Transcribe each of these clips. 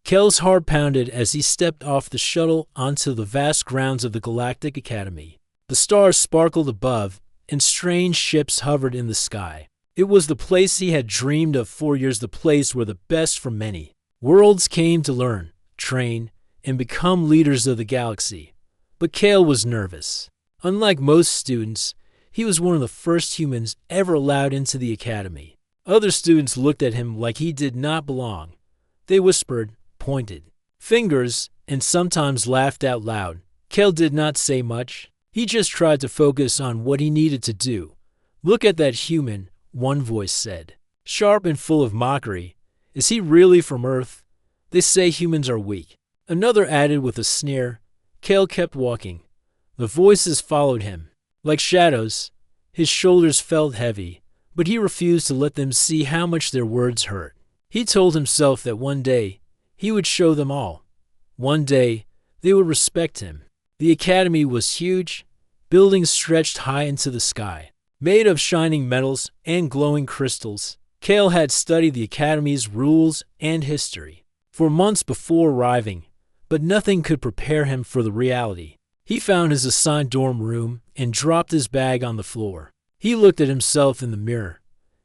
Kel's heart pounded as he stepped off the shuttle onto the vast grounds of the Galactic Academy. The stars sparkled above, and strange ships hovered in the sky. It was the place he had dreamed of for years, the place where the best from many worlds came to learn, train, and become leaders of the galaxy. But Kel was nervous. Unlike most students, he was one of the first humans ever allowed into the academy. Other students looked at him like he did not belong. They whispered, pointed fingers, and sometimes laughed out loud. Kel did not say much. He just tried to focus on what he needed to do. "Look at that human," one voice said, sharp and full of mockery. "Is he really from Earth? They say humans are weak." Another added with a sneer. Kel kept walking. The voices followed him. Like shadows, his shoulders felt heavy, but he refused to let them see how much their words hurt. He told himself that one day, he would show them all. One day, they would respect him. The academy was huge. Buildings stretched high into the sky, made of shining metals and glowing crystals. Kel had studied the academy's rules and history for months before arriving, but nothing could prepare him for the reality. He found his assigned dorm room and dropped his bag on the floor. He looked at himself in the mirror.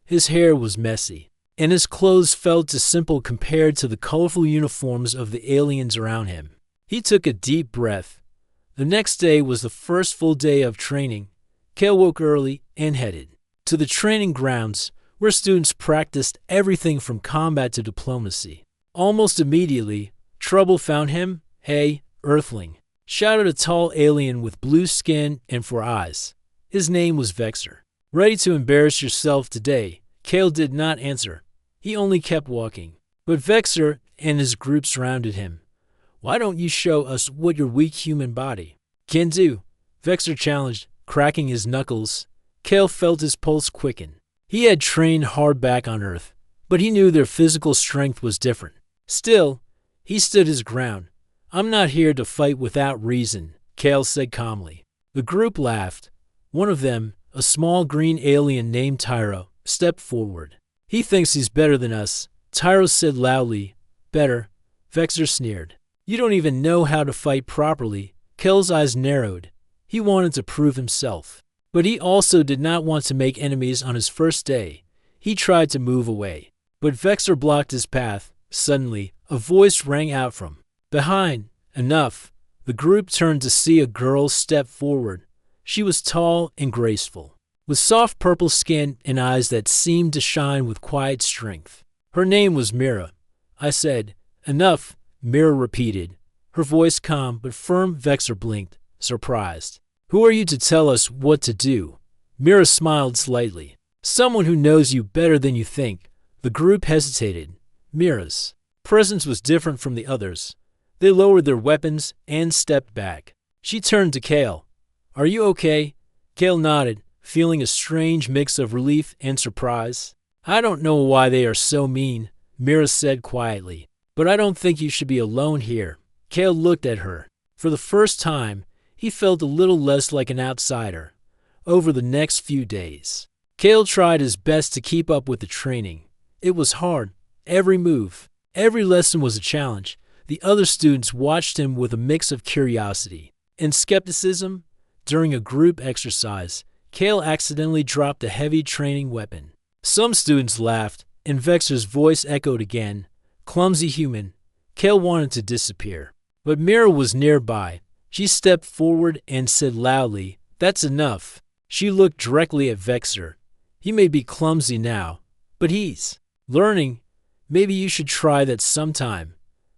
His hair was messy, and his clothes felt too simple compared to the colorful uniforms of the aliens around him. He took a deep breath. The next day was the first full day of training. Kel woke early and headed to the training grounds, where students practiced everything from combat to diplomacy. Almost immediately, trouble found him. "Hey, Earthling," shouted a tall alien with blue skin and 4 eyes. His name was Vexer. "Ready to embarrass yourself today?" Kel did not answer. He only kept walking. But Vexer and his group surrounded him. "Why don't you show us what your weak human body can do?" Vexer challenged, cracking his knuckles. Kel felt his pulse quicken. He had trained hard back on Earth, but he knew their physical strength was different. Still, he stood his ground. "I'm not here to fight without reason," Kel said calmly. The group laughed. One of them, a small green alien named Tyro, stepped forward. "He thinks he's better than us," Tyro said loudly. "Better?" Vexer sneered. "You don't even know how to fight properly." Kel's eyes narrowed. He wanted to prove himself. But he also did not want to make enemies on his first day. He tried to move away. But Vexer blocked his path. Suddenly, a voice rang out from behind. "Enough." The group turned to see a girl step forward. She was tall and graceful, with soft purple skin and eyes that seemed to shine with quiet strength. Her name was Mira. I said, "Enough," Mira repeated, her voice calm but firm. Vexer blinked, surprised. "Who are you to tell us what to do?" Mira smiled slightly. "Someone who knows you better than you think." The group hesitated. Mira's presence was different from the others. They lowered their weapons and stepped back. She turned to Kel. "Are you okay?" Kel nodded, feeling a strange mix of relief and surprise. "I don't know why they are so mean," Mira said quietly, "but I don't think you should be alone here." Kel looked at her. For the first time, he felt a little less like an outsider. Over the next few days, Kel tried his best to keep up with the training. It was hard. Every move, every lesson was a challenge. The other students watched him with a mix of curiosity and skepticism. During a group exercise, Kel accidentally dropped a heavy training weapon. Some students laughed, and Vexer's voice echoed again. "Clumsy human." Kel wanted to disappear. But Mira was nearby. She stepped forward and said loudly, "That's enough." She looked directly at Vexer. "He may be clumsy now, but he's learning. Maybe you should try that sometime."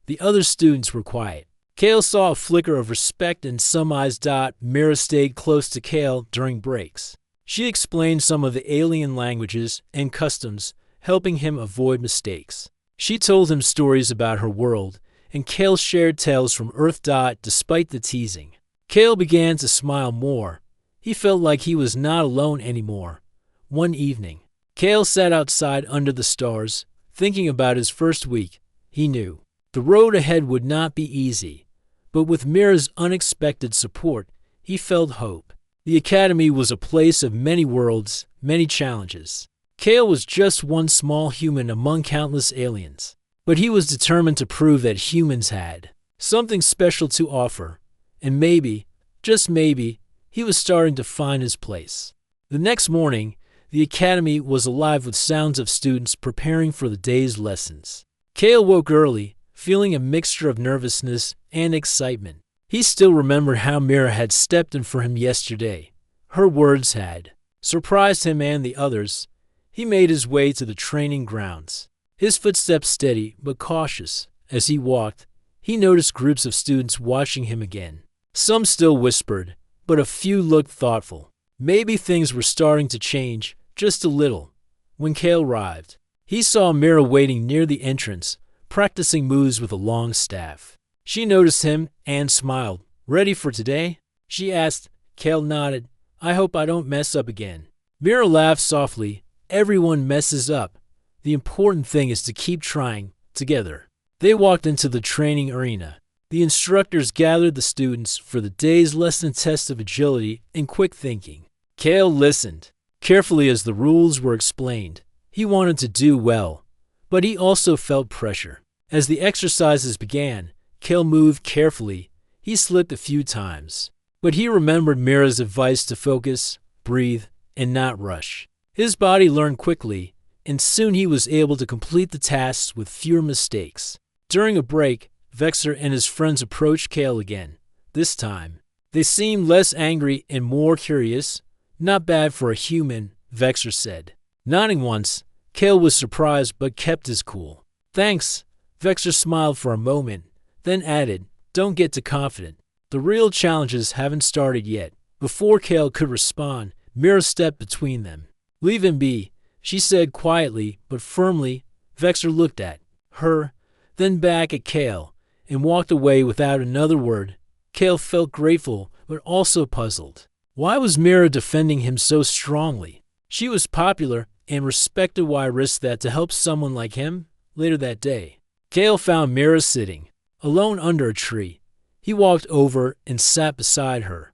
The other students were quiet. Kel saw a flicker of respect in some eyes. Mira stayed close to Kel during breaks. She explained some of the alien languages and customs, helping him avoid mistakes. She told him stories about her world, and Kel shared tales from Earth. Despite the teasing, Kel began to smile more. He felt like he was not alone anymore. One evening, Kel sat outside under the stars, thinking about his first week. He knew the road ahead would not be easy, but with Mira's unexpected support, he felt hope. The academy was a place of many worlds, many challenges. Kel was just one small human among countless aliens. but he was determined to prove that humans had something special to offer, and maybe, just maybe, he was starting to find his place. The next morning, the academy was alive with sounds of students preparing for the day's lessons. Kale woke early, feeling a mixture of nervousness and excitement. He still remembered how Mira had stepped in for him yesterday. Her words had surprised him and the others. He made his way to the training grounds. His footsteps steady but cautious. As he walked, he noticed groups of students watching him again. Some still whispered, but a few looked thoughtful. Maybe things were starting to change, just a little. When Kale arrived, he saw Mira waiting near the entrance, practicing moves with a long staff. She noticed him and smiled. "Ready for today?" she asked. Kale nodded. "I hope I don't mess up again." Mira laughed softly. "Everyone messes up. The important thing is to keep trying, together." They walked into the training arena. The instructors gathered the students for the day's lesson test of agility and quick thinking. Kale listened carefully as the rules were explained. He wanted to do well, but he also felt pressure. As the exercises began, Kale moved carefully. He slipped a few times, but he remembered Mira's advice to focus, breathe, and not rush. His body learned quickly, and soon he was able to complete the tasks with fewer mistakes. During a break, Vexer and his friends approached Kale again. This time, they seemed less angry and more curious. "Not bad for a human," Vexer said. Nodding once, Kale was surprised but kept his cool. "Thanks." Vexer smiled for a moment, then added, "Don't get too confident. The real challenges haven't started yet." Before Kale could respond, Mira stepped between them. "Leave him be," she said quietly but firmly. Vexer looked at her, then back at Kale, and walked away without another word. Kale felt grateful but also puzzled. Why was Mira defending him so strongly? She was popular and respected. Why risk that to help someone like him? Later that day, Kale found Mira sitting alone under a tree. He walked over and sat beside her.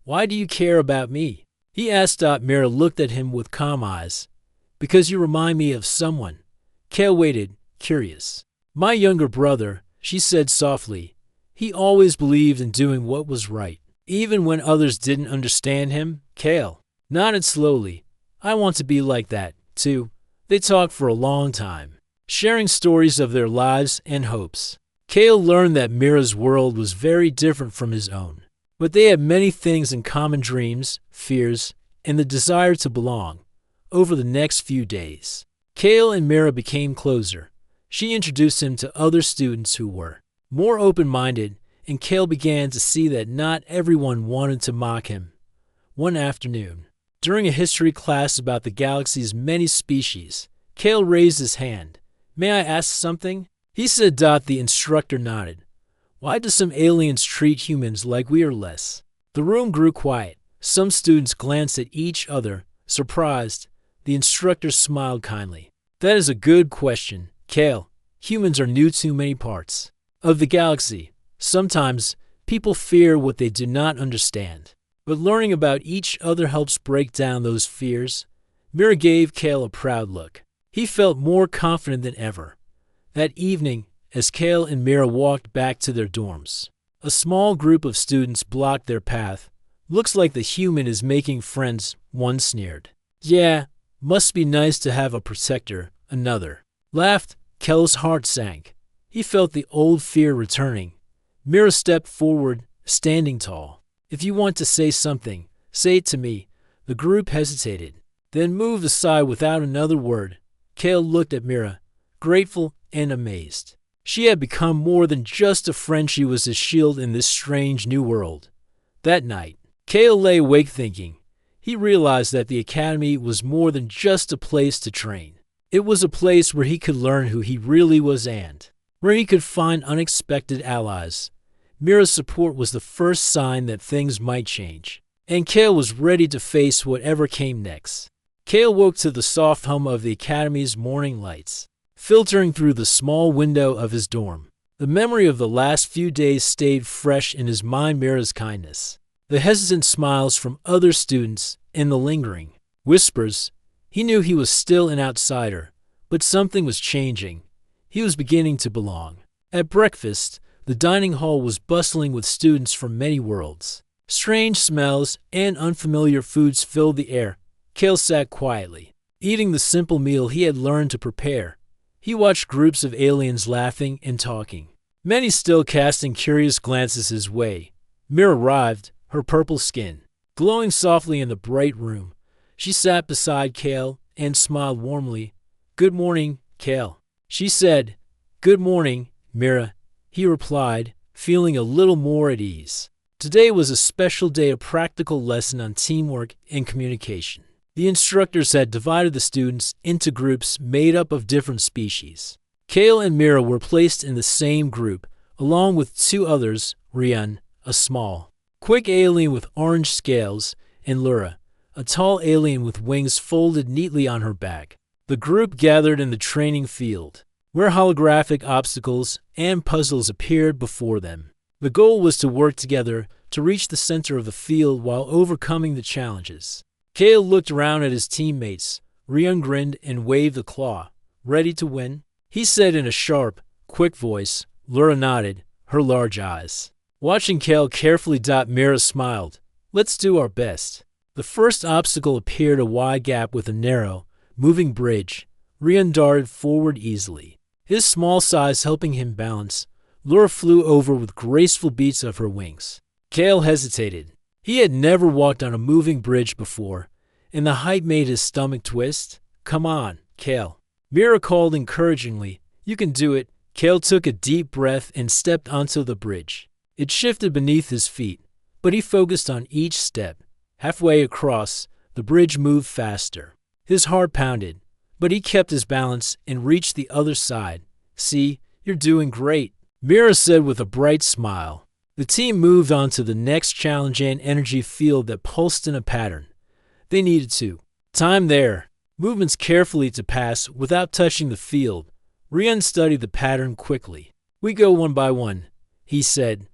"Why do you care about me?" he asked. Mira looked at him with calm eyes. "Because you remind me of someone." Kale waited, curious. "My younger brother," she said softly. "He always believed in doing what was right, even when others didn't understand him." Kale nodded slowly. "I want to be like that, too." They talked for a long time, sharing stories of their lives and hopes. Kale learned that Mira's world was very different from his own, but they had many things in common: dreams, fears, and the desire to belong. Over the next few days, Kale and Mira became closer. She introduced him to other students who were more open-minded, and Kale began to see that not everyone wanted to mock him. One afternoon, during a history class about the galaxy's many species, Kale raised his hand. "May I ask something?" he said. The instructor nodded. "Why do some aliens treat humans like we are less?" The room grew quiet. Some students glanced at each other, surprised. The instructor smiled kindly. "That is a good question, Kale. Humans are new to many parts of the galaxy. Sometimes people fear what they do not understand, but learning about each other helps break down those fears." Mira gave Kale a proud look. He felt more confident than ever. That evening, as Kale and Mira walked back to their dorms, a small group of students blocked their path. "Looks like the human is making friends," one sneered. "Yeah, must be nice to have a protector," another laughed. Kale's heart sank. He felt the old fear returning. Mira stepped forward, standing tall. "If you want to say something, say it to me." The group hesitated, then moved aside without another word. Kale looked at Mira, grateful and amazed. She had become more than just a friend. She was his shield in this strange new world. That night, Kale lay awake thinking. He realized that the academy was more than just a place to train. It was a place where he could learn who he really was and where he could find unexpected allies. Mira's support was the first sign that things might change, and Kale was ready to face whatever came next. Kale woke to the soft hum of the academy's morning lights, filtering through the small window of his dorm. The memory of the last few days stayed fresh in his mind. Mira's kindness, the hesitant smiles from other students, and the lingering whispers. He knew he was still an outsider, but something was changing. He was beginning to belong. At breakfast, the dining hall was bustling with students from many worlds. Strange smells and unfamiliar foods filled the air. Cale sat quietly, eating the simple meal he had learned to prepare. He watched groups of aliens laughing and talking, many still casting curious glances his way. Mira arrived, her purple skin glowing softly in the bright room. She sat beside Cale and smiled warmly. "Good morning, Cale." She said. "Good morning, Mira," he replied, feeling a little more at ease. Today was a special day, a practical lesson on teamwork and communication. The instructors had divided the students into groups made up of different species. Cale and Mira were placed in the same group, along with two others, Rian, a small, quick alien with orange scales, and Lura, a tall alien with wings folded neatly on her back. The group gathered in the training field, where holographic obstacles and puzzles appeared before them. The goal was to work together to reach the center of the field while overcoming the challenges. Cale looked around at his teammates. Rian grinned and waved a claw. "Ready to win?" he said in a sharp, quick voice. Lura nodded, her large eyes. Watching Cale carefully dot, Mira smiled. "Let's do our best." The first obstacle appeared, a wide gap with a narrow, moving bridge. Rian darted forward easily, his small size helping him balance. Lura flew over with graceful beats of her wings. Cale hesitated. He had never walked on a moving bridge before, and the height made his stomach twist. "Come on, Cale," Mira called encouragingly. "You can do it." Cale took a deep breath and stepped onto the bridge. It shifted beneath his feet, but he focused on each step. Halfway across, the bridge moved faster. His heart pounded, but he kept his balance and reached the other side. "See, you're doing great," Mira said with a bright smile. The team moved on to the next challenge, an energy field that pulsed in a pattern. They needed to time their movements carefully to pass without touching the field. Rian studied the pattern quickly. "We go one by one," he said.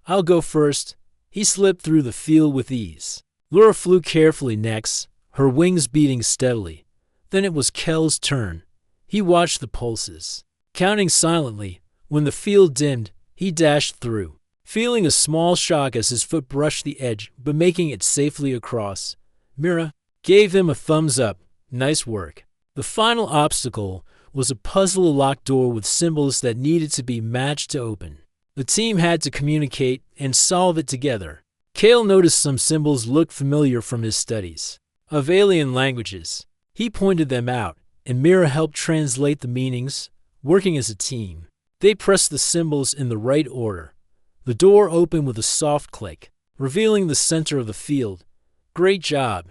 "I'll go first." He slipped through the field with ease. Lura flew carefully next, her wings beating steadily. Then it was Cale's turn. He watched the pulses, counting silently. When the field dimmed, he dashed through, feeling a small shock as his foot brushed the edge, but making it safely across. Mira gave him a thumbs up. "Nice work." The final obstacle was a puzzle, a locked door with symbols that needed to be matched to open. The team had to communicate and solve it together. Cale noticed some symbols looked familiar from his studies of alien languages. He pointed them out, and Mira helped translate the meanings. Working as a team, they pressed the symbols in the right order. The door opened with a soft click, revealing the center of the field. "Great job,"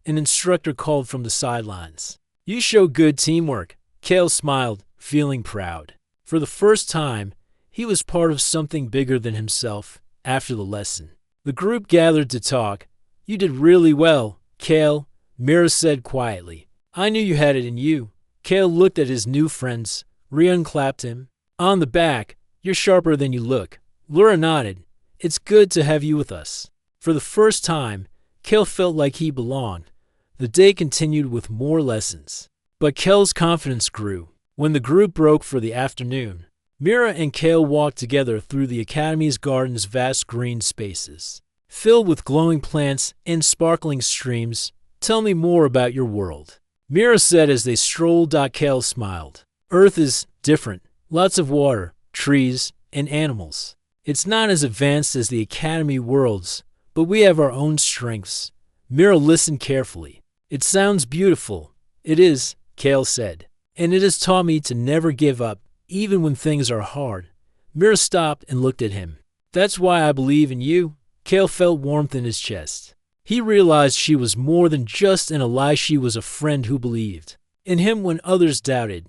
an instructor called from the sidelines. "You show good teamwork." Cale smiled, feeling proud. For the first time, he was part of something bigger than himself. After the lesson, the group gathered to talk. "You did really well, Cale," Mira said quietly. "I knew you had it in you." Cale looked at his new friends. Rian clapped him on the back. "You're sharper than you look." Lura nodded. "It's good to have you with us." For the first time, Cale felt like he belonged. The day continued with more lessons, but Cale's confidence grew. When the group broke for the afternoon, Mira and Cale walked together through the Academy's gardens, vast green spaces, filled with glowing plants and sparkling streams. "Tell me more about your world," Mira said as they strolled. Cale smiled. "Earth is different. Lots of water, trees, and animals. It's not as advanced as the Academy worlds, but we have our own strengths." Mira listened carefully. "It sounds beautiful." "It is," Cale said, "and it has taught me to never give up, even when things are hard." Mira stopped and looked at him. "That's why I believe in you." Cale felt warmth in his chest. He realized she was more than just an ally. She was a friend who believed in him when others doubted.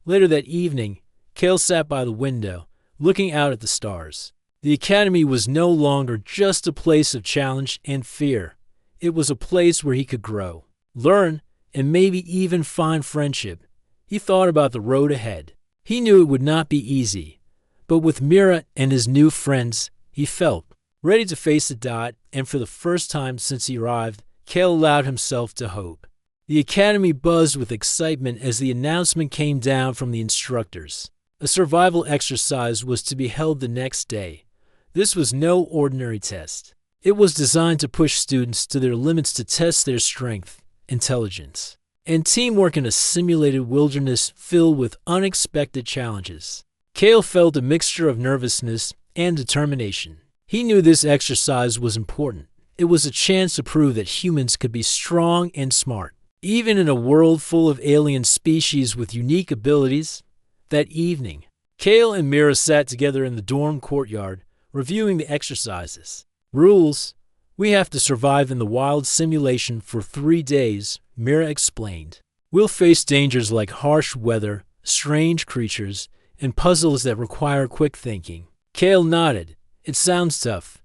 Later that evening, Cale sat by the window, looking out at the stars. The Academy was no longer just a place of challenge and fear. It was a place where he could grow, learn, and maybe even find friendship. He thought about the road ahead. He knew it would not be easy, but with Mira and his new friends, he felt ready to face the and for the first time since he arrived, Cale allowed himself to hope. The Academy buzzed with excitement as the announcement came down from the instructors. A survival exercise was to be held the next day. This was no ordinary test. It was designed to push students to their limits to test their strength, intelligence, and teamwork in a simulated wilderness filled with unexpected challenges. Cale felt a mixture of nervousness and determination. He knew this exercise was important. It was a chance to prove that humans could be strong and smart, even in a world full of alien species with unique abilities. That evening, Cale and Mira sat together in the dorm courtyard, reviewing the exercises. Rules: we have to survive in the wild simulation for 3 days, Mira explained. We'll face dangers like harsh weather, strange creatures, and puzzles that require quick thinking. Cale nodded. It sounds tough,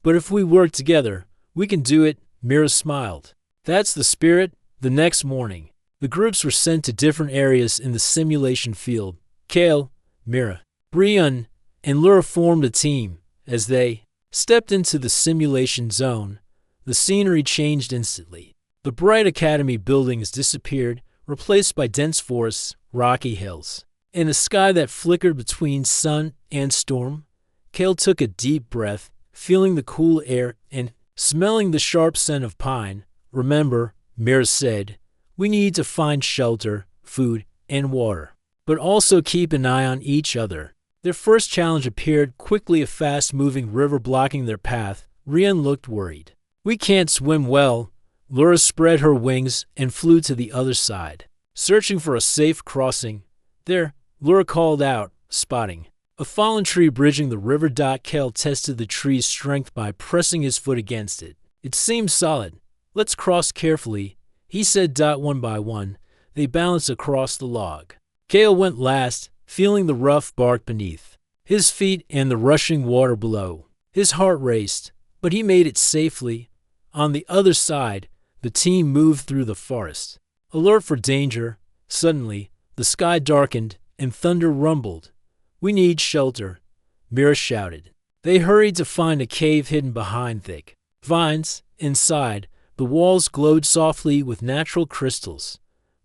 but if we work together, we can do it, Mira smiled. That's the spirit. The next morning, the groups were sent to different areas in the simulation field. Cale, Mira, Brian, and Lura formed a team. As they stepped into the simulation zone, the scenery changed instantly. The bright academy buildings disappeared, replaced by dense forests, rocky hills, and a sky that flickered between sun and storm. Cale took a deep breath, feeling the cool air and smelling the sharp scent of pine. Remember, Mira said, we need to find shelter, food, and water, but also keep an eye on each other. Their first challenge appeared quickly, a fast-moving river blocking their path. Rian looked worried. We can't swim well. Lura spread her wings and flew to the other side, searching for a safe crossing. There, Lura called out, spotting a fallen tree bridging the river. Cale tested the tree's strength by pressing his foot against it. It seemed solid. Let's cross carefully, he said. One by one, they balanced across the log. Cale went last, feeling the rough bark beneath his feet and the rushing water below. His heart raced, but he made it safely. On the other side, the team moved through the forest, alert for danger. Suddenly, the sky darkened and thunder rumbled. We need shelter, Mira shouted. They hurried to find a cave hidden behind thick vines. Inside, the walls glowed softly with natural crystals.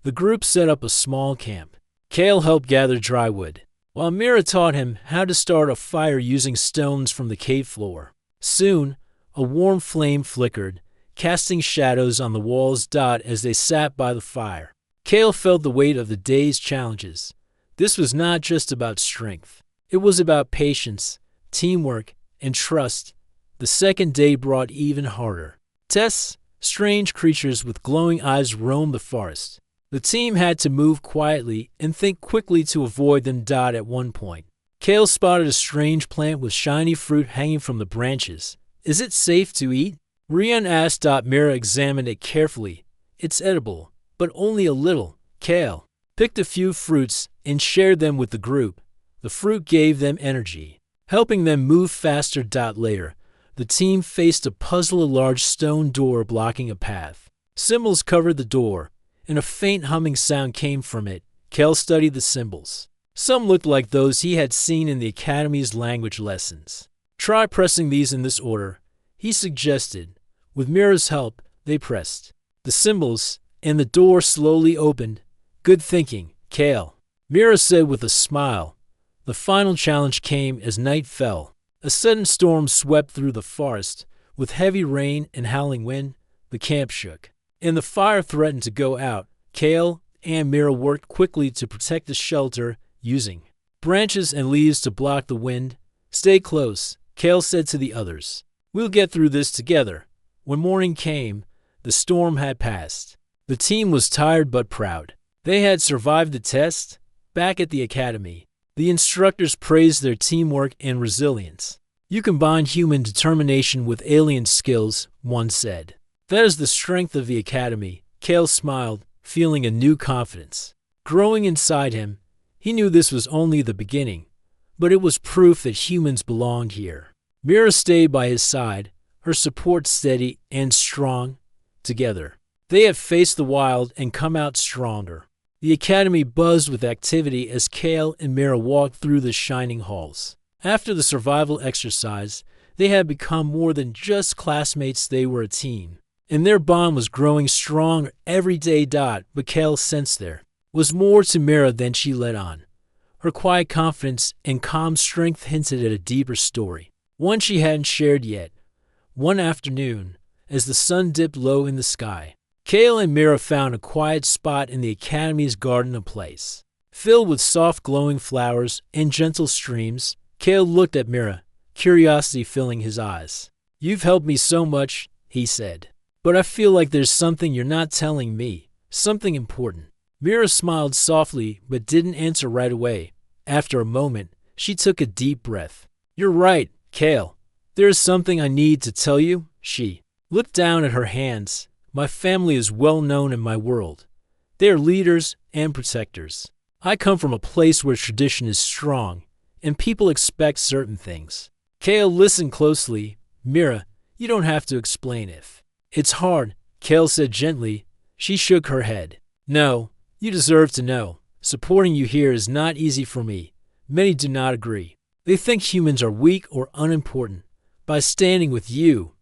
The group set up a small camp. Cale helped gather dry wood, while Mira taught him how to start a fire using stones from the cave floor. Soon, a warm flame flickered, casting shadows on the walls. As they sat by the fire, Cale felt the weight of the day's challenges. This was not just about strength. It was about patience, teamwork, and trust. The second day brought even harder tests. Strange creatures with glowing eyes roamed the forest. The team had to move quietly and think quickly to avoid them. At one point, Cale spotted a strange plant with shiny fruit hanging from the branches. Is it safe to eat? Rian asked. Mira examined it carefully. It's edible, but only a little. Cale picked a few fruits and shared them with the group. The fruit gave them energy, helping them move faster. Later, the team faced a puzzle: a large stone door blocking a path. Symbols covered the door, and a faint humming sound came from it. Cale studied the symbols. Some looked like those he had seen in the Academy's language lessons. Try pressing these in this order, he suggested. With Mira's help, they pressed the symbols, and the door slowly opened. Good thinking, Cale, Mira said with a smile. The final challenge came as night fell. A sudden storm swept through the forest. With heavy rain and howling wind, the camp shook, and the fire threatened to go out. Cale and Mira worked quickly to protect the shelter, using branches and leaves to block the wind. Stay close, Cale said to the others. We'll get through this together. When morning came, the storm had passed. The team was tired but proud. They had survived the test. Back at the academy, the instructors praised their teamwork and resilience. You combine human determination with alien skills, one said. That is the strength of the academy. Cale smiled, feeling a new confidence growing inside him. He knew this was only the beginning, but it was proof that humans belonged here. Mira stayed by his side, her support steady and strong. Together, they have faced the wild and come out stronger. The academy buzzed with activity as Cale and Mira walked through the shining halls. After the survival exercise, they had become more than just classmates. They were a team, and their bond was growing stronger every day. But Cale sensed there was more to Mira than she let on. Her quiet confidence and calm strength hinted at a deeper story, one she hadn't shared yet. One afternoon, as the sun dipped low in the sky, Kale and Mira found a quiet spot in the Academy's garden, a place filled with soft glowing flowers and gentle streams. Kale looked at Mira, curiosity filling his eyes. "You've helped me so much," he said, "but I feel like there's something you're not telling me, something important." Mira smiled softly but didn't answer right away. After a moment, she took a deep breath. "You're right, Kale. There is something I need to tell you." She looked down at her hands. "My family is well known in my world. They are leaders and protectors. I come from a place where tradition is strong, and people expect certain things." Kale listened closely. "Mira, you don't have to explain if it's hard," Kale said gently. She shook her head. "No, you deserve to know. Supporting you here is not easy for me. Many do not agree. They think humans are weak or unimportant. By standing with you,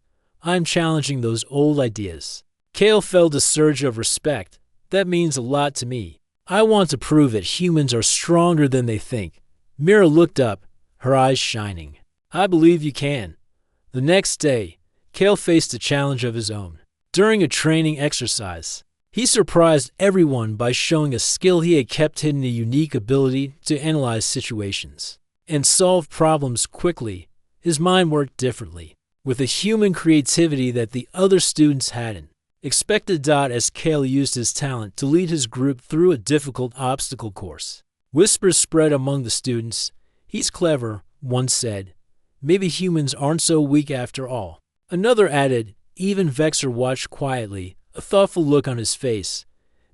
I am challenging those old ideas." Kale felt a surge of respect. "That means a lot to me. I want to prove that humans are stronger than they think." Mira looked up, her eyes shining. "I believe you can." The next day, Kale faced a challenge of his own. During a training exercise, he surprised everyone by showing a skill he had kept hidden, a unique ability to analyze situations and solve problems quickly. His mind worked differently, with a human creativity that the other students hadn't expected. As Kale used his talent to lead his group through a difficult obstacle course, whispers spread among the students. "He's clever," one said. "Maybe humans aren't so weak after all." Another added. Even Vexer watched quietly, a thoughtful look on his face.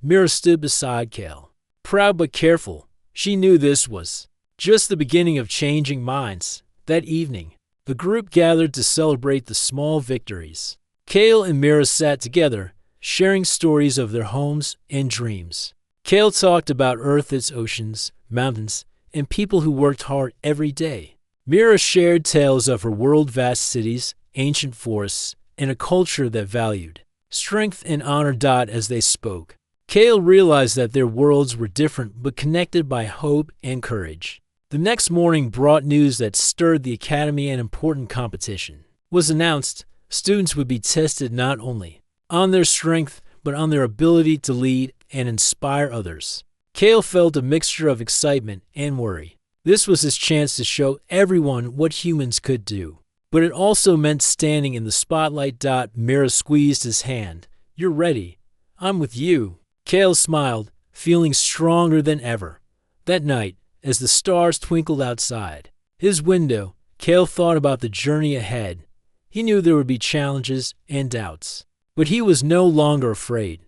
Mira stood beside Kale, proud but careful. She knew this was just the beginning of changing minds. That evening, the group gathered to celebrate the small victories. Kale and Mira sat together, sharing stories of their homes and dreams. Kale talked about Earth, its oceans, mountains, and people who worked hard every day. Mira shared tales of her world, vast cities, ancient forests, and a culture that valued strength and honor. As they spoke, Kale realized that their worlds were different but connected by hope and courage. The next morning brought news that stirred the Academy. An important competition was announced. Students would be tested not only on their strength but on their ability to lead and inspire others. Kale felt a mixture of excitement and worry. This was his chance to show everyone what humans could do, but it also meant standing in the spotlight. Mira squeezed his hand. "You're ready. I'm with you." Kale smiled, feeling stronger than ever. That night, as the stars twinkled outside his window, Kale thought about the journey ahead. He knew there would be challenges and doubts, but he was no longer afraid.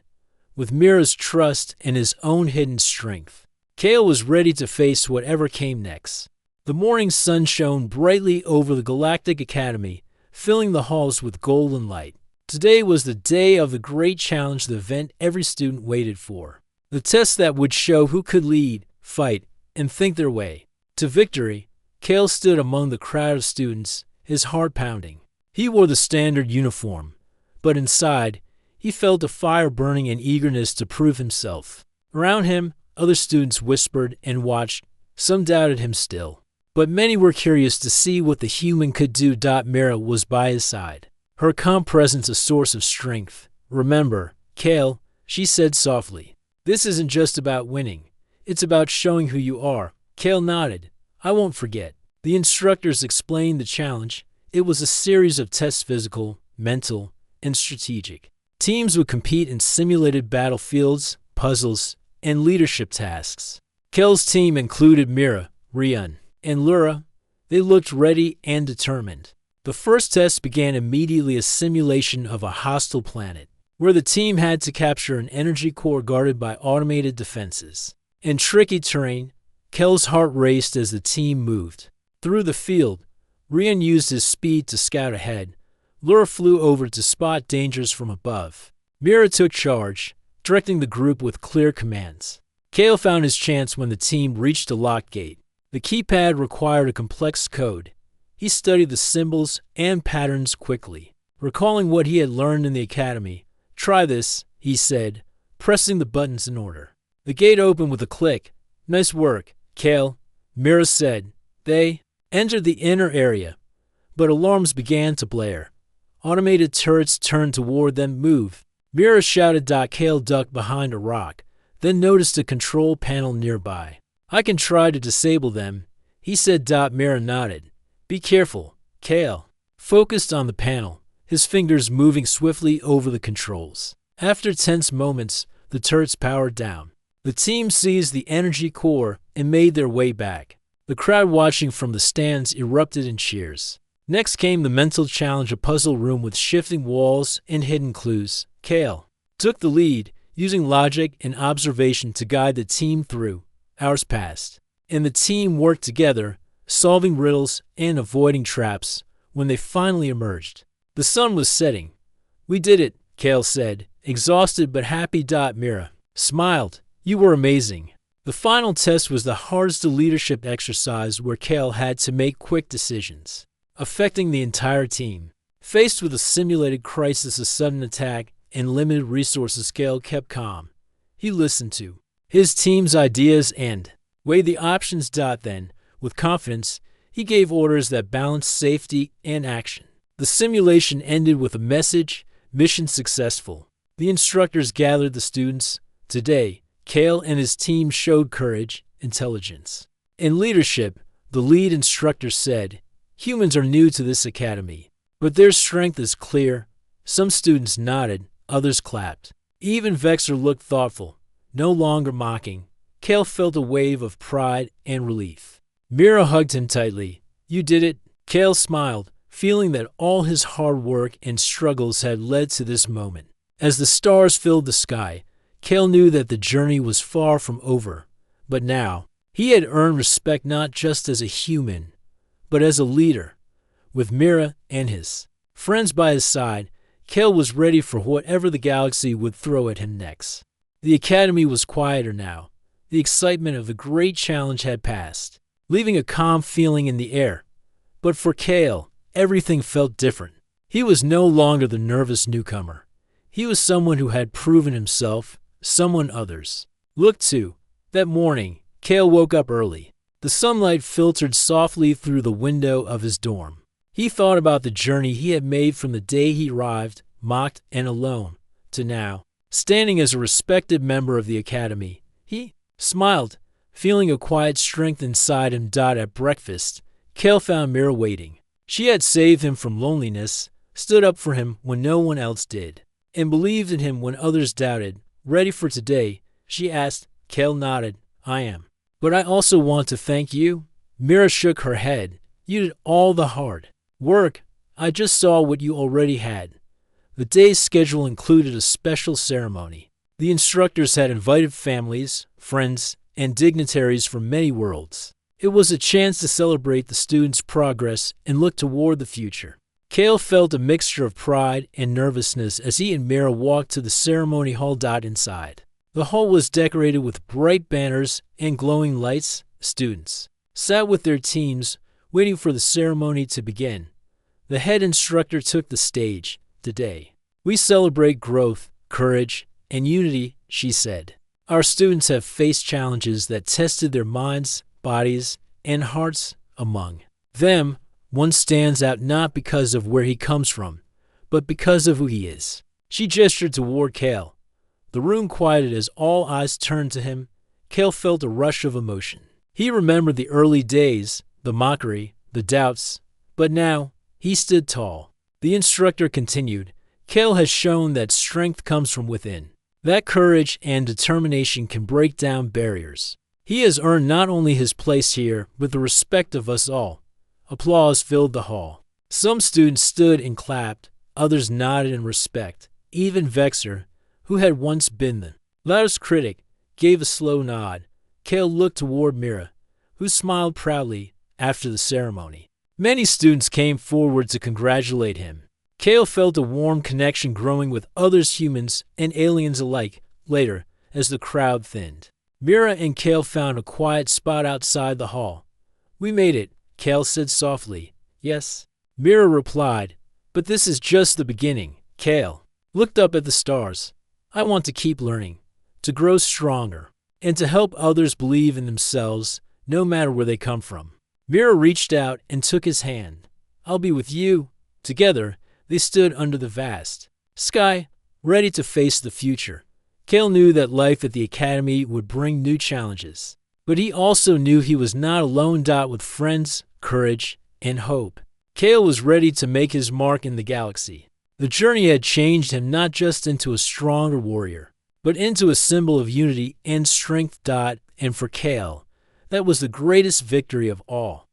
With Mira's trust and his own hidden strength, Kale was ready to face whatever came next. The morning sun shone brightly over the Galactic Academy, filling the halls with golden light. Today was the day of the great challenge, the event every student waited for. The test that would show who could lead, fight, and think their way to victory. Kale stood among the crowd of students, his heart pounding. He wore the standard uniform, but inside, he felt a fire burning and eagerness to prove himself. Around him, other students whispered and watched. Some doubted him still, but many were curious to see what the human could do. Mira was by his side, her calm presence a source of strength. "Remember, Kale," she said softly, "this isn't just about winning. It's about showing who you are." Kale nodded. "I won't forget." The instructors explained the challenge. It was a series of tests, physical, mental, and strategic. Teams would compete in simulated battlefields, puzzles, and leadership tasks. Kale's team included Mira, Rian, and Lura. They looked ready and determined. The first test began immediately, a simulation of a hostile planet, where the team had to capture an energy core guarded by automated defenses. In tricky terrain, Kale's heart raced as the team moved through the field. Rian used his speed to scout ahead. Lura flew over to spot dangers from above. Mira took charge, directing the group with clear commands. Kale found his chance when the team reached a locked gate. The keypad required a complex code. He studied the symbols and patterns quickly, recalling what he had learned in the academy. "Try this," he said, pressing the buttons in order. The gate opened with a click. "Nice work, Kale," Mira said. They entered the inner area, but alarms began to blare. Automated turrets turned toward them. Move. Mira shouted. Kale ducked behind a rock, then noticed a control panel nearby. I can try to disable them, he said. Mira nodded. Be careful, Kale focused on the panel, his fingers moving swiftly over the controls. After tense moments, the turrets powered down. The team seized the energy core and made their way back. The crowd watching from the stands erupted in cheers. Next came the mental challenge, a puzzle room with shifting walls and hidden clues. Kale took the lead, using logic and observation to guide the team through. Hours passed, and the team worked together, solving riddles and avoiding traps. When they finally emerged, the sun was setting. We did it, Kale said, exhausted but happy. Mira smiled. You were amazing. The final test was the hardest leadership exercise, where Kale had to make quick decisions, affecting the entire team. Faced with a simulated crisis, a sudden attack, and limited resources, Kale kept calm. He listened to his team's ideas and weighed the options. Then, with confidence, he gave orders that balanced safety and action. The simulation ended with a message: mission successful. The instructors gathered the students. Today, Kale and his team showed courage, intelligence, and leadership. The lead instructor said, humans are new to this academy, but their strength is clear. Some students nodded, others clapped. Even Vexer looked thoughtful, no longer mocking. Kale felt a wave of pride and relief. Mira hugged him tightly. You did it. Kale smiled, feeling that all his hard work and struggles had led to this moment. As the stars filled the sky, Kale knew that the journey was far from over. But now, he had earned respect not just as a human, but as a leader. With Mira and his friends by his side, Kale was ready for whatever the galaxy would throw at him next. The academy was quieter now. The excitement of the great challenge had passed, leaving a calm feeling in the air. But for Kale, everything felt different. He was no longer the nervous newcomer. He was someone who had proven himself, someone others looked to. That morning, Kale woke up early. The sunlight filtered softly through the window of his dorm. He thought about the journey he had made from the day he arrived, mocked and alone, to now, standing as a respected member of the academy. He smiled, feeling a quiet strength inside him. At breakfast, Kale found Mira waiting. She had saved him from loneliness, stood up for him when no one else did, and believed in him when others doubted. Ready for today? She asked. Kale nodded. I am. But I also want to thank you. Mira shook her head. You did all the hard work. I just saw what you already had. The day's schedule included a special ceremony. The instructors had invited families, friends, and dignitaries from many worlds. It was a chance to celebrate the students' progress and look toward the future. Kale felt a mixture of pride and nervousness as he and Mira walked to the ceremony hall. Inside, the hall was decorated with bright banners and glowing lights. Students sat with their teams, waiting for the ceremony to begin. The head instructor took the stage. Today, we celebrate growth, courage, and unity, she said. Our students have faced challenges that tested their minds, bodies, and hearts. Among them, one stands out not because of where he comes from, but because of who he is. She gestured toward Kale. The room quieted as all eyes turned to him. Kale felt a rush of emotion. He remembered the early days, the mockery, the doubts, but now he stood tall. The instructor continued. Kale has shown that strength comes from within, that courage and determination can break down barriers. He has earned not only his place here, but the respect of us all. Applause filled the hall. Some students stood and clapped, others nodded in respect. Even Vexer, who had once been the loudest critic, gave a slow nod. Kale looked toward Mira, who smiled proudly. After the ceremony, many students came forward to congratulate him. Kale felt a warm connection growing with others, humans and aliens alike. Later, as the crowd thinned, Mira and Kale found a quiet spot outside the hall. We made it, Kale said softly. Yes, Mira replied, but this is just the beginning. Kale looked up at the stars. I want to keep learning, to grow stronger, and to help others believe in themselves. no matter where they come from. Mira reached out and took his hand. "I'll be with you." Together, they stood under the vast sky, ready to face the future. Cale knew that life at the academy would bring new challenges, but he also knew he was not alone. With friends, courage, and hope, Cale was ready to make his mark in the galaxy. The journey had changed him not just into a stronger warrior, but into a symbol of unity and strength. And for Cale, that was the greatest victory of all.